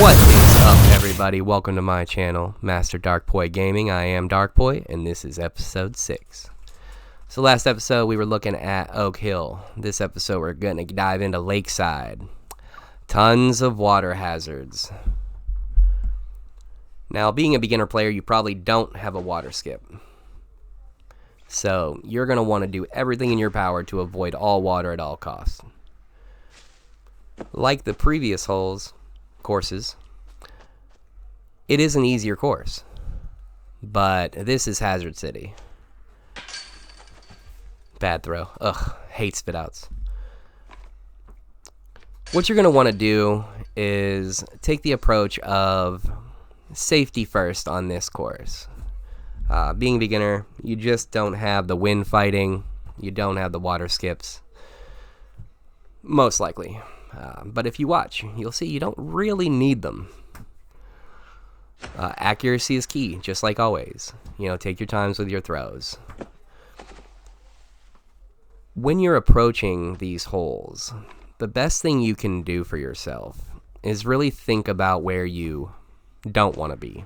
What is up, everybody? Welcome to my channel, Master Darkboy Gaming. I am Darkboy, and this is episode 6. So last episode, we were looking at Oak Hill. This episode, we're going to dive into Lakeside. Tons of water hazards. Now, being a beginner player, you probably don't have a water skip. So, you're going to want to do everything in your power to avoid all water at all costs. Like the previous courses, it is an easier course, but this is Hazard City. Bad throw. Ugh, hate spit outs. What you're going to want to do is take the approach of safety first on this course. Being a beginner, you just don't have the wind fighting, you don't have the water skips, most likely. But if you watch, you'll see you don't really need them. Accuracy is key, just like always. Take your times with your throws. When you're approaching these holes, the best thing you can do for yourself is really think about where you don't want to be.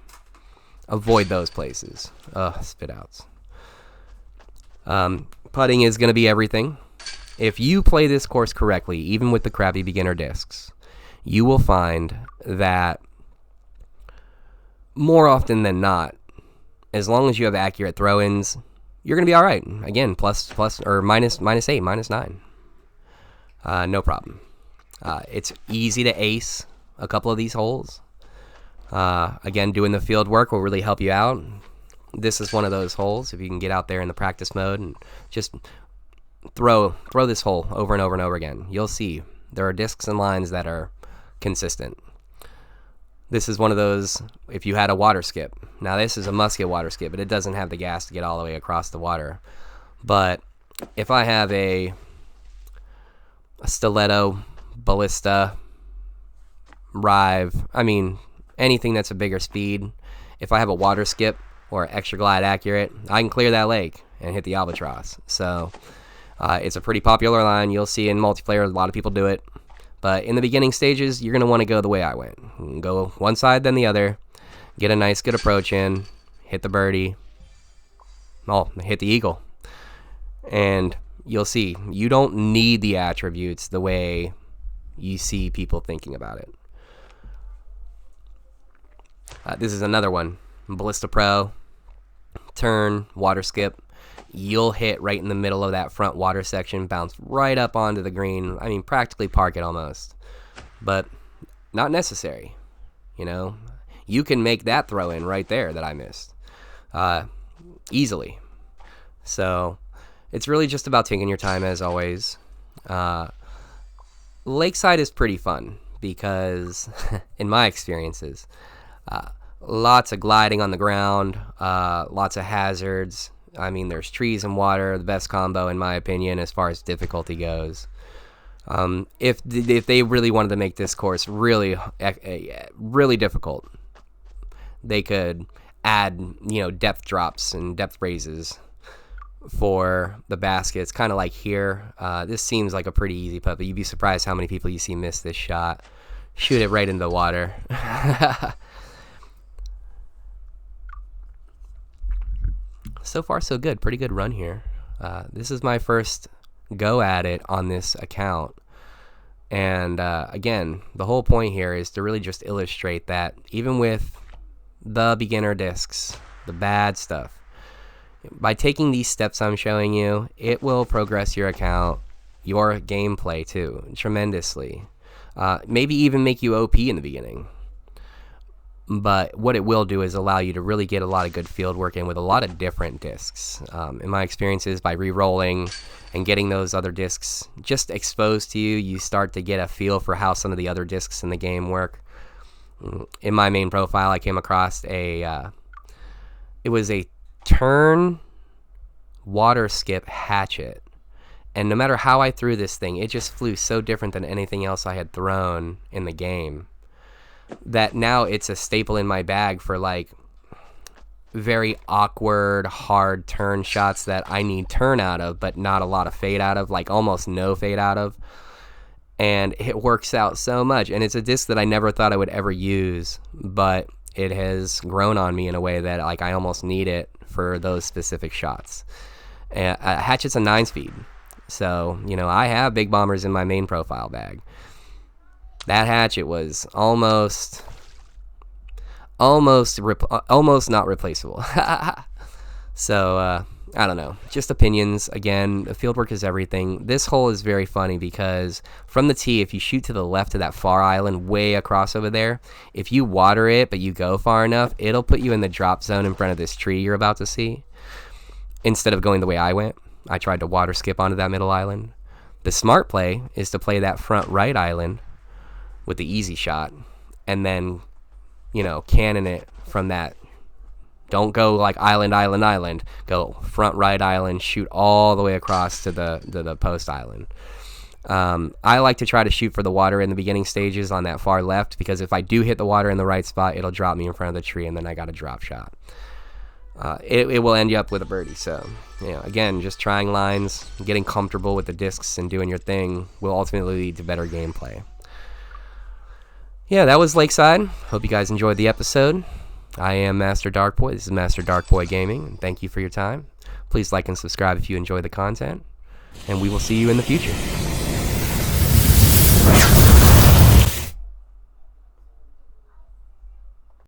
Avoid those places. Spit outs. Putting is going to be everything. If you play this course correctly, even with the crappy beginner discs, you will find that more often than not, as long as you have accurate throw-ins, you're going to be all right. Again, plus or minus 8, minus 9. No problem. It's easy to ace a couple of these holes. Again, doing the field work will really help you out. This is one of those holes. If you can get out there in the practice mode and just throw this hole over and over and over again, you'll see there are discs and lines that are consistent. This is one of those, if you had a water skip. Now, this is a musket water skip, but it doesn't have the gas to get all the way across the water. But if I have a stiletto, ballista, rive, anything that's a bigger speed, if I have a water skip or extra glide accurate, I can clear that lake and hit the albatross. So it's a pretty popular line. You'll see in multiplayer, a lot of people do it. But in the beginning stages, you're going to want to go the way I went. You can go one side, then the other. Get a nice, good approach in. Hit the birdie. Hit the eagle. And you'll see, you don't need the attributes the way you see people thinking about it. This is another one. Ballista Pro. Turn, water skip. You'll hit right in the middle of that front water section, bounce right up onto the green. Practically park it almost. But not necessary. You can make that throw in right there that I missed. Easily. So it's really just about taking your time as always. Lakeside is pretty fun because, in my experiences, lots of gliding on the ground, lots of hazards. There's trees and water, the best combo in my opinion as far as difficulty goes. If they really wanted to make this course really difficult, they could add depth drops and depth raises for the baskets, kind of like here. This seems like a pretty easy putt, but you'd be surprised how many people you see miss this shot. Shoot it right into the water. So far, so good. Pretty good run here. This is my first go at it on this account. And again, the whole point here is to really just illustrate that even with the beginner discs, the bad stuff, by taking these steps I'm showing you, it will progress your account, your gameplay too, tremendously. Maybe even make you OP in the beginning. But what it will do is allow you to really get a lot of good field work in with a lot of different discs. In my experiences, by re-rolling and getting those other discs just exposed to you, you start to get a feel for how some of the other discs in the game work. In my main profile, I came across it was a turn water skip hatchet. And no matter how I threw this thing, it just flew so different than anything else I had thrown in the game, that now it's a staple in my bag for very awkward, hard turn shots that I need turn out of, but not a lot of fade out of, almost no fade out of. and it works out so much. And it's a disc that I never thought I would ever use, but it has grown on me in a way that like I almost need it for those specific shots. Hatchet's a 9-speed, so you know I have big bombers in my main profile bag. That hatchet was almost not replaceable. So I don't know, just opinions. Again, fieldwork is everything. This hole is very funny because from the tee, if you shoot to the left of that far island way across over there, if you water it but you go far enough, it'll put you in the drop zone in front of this tree you're about to see, instead of going the way I went. I tried to water skip onto that middle island. The smart play is to play that front right island with the easy shot, and then, you know, cannon it from that. Don't go like island. Go front right island, shoot all the way across to the post island. I like to try to shoot for the water in the beginning stages on that far left, because if I do hit the water in the right spot, it'll drop me in front of the tree, and then I got a drop shot. It will end you up with a birdie. So, you know, again, just trying lines, getting comfortable with the discs, and doing your thing will ultimately lead to better gameplay. Yeah, that was Lakeside. Hope you guys enjoyed the episode. I am Master Darkboy. This is Master Darkboy Gaming, and thank you for your time. Please like and subscribe if you enjoy the content, and we will see you in the future.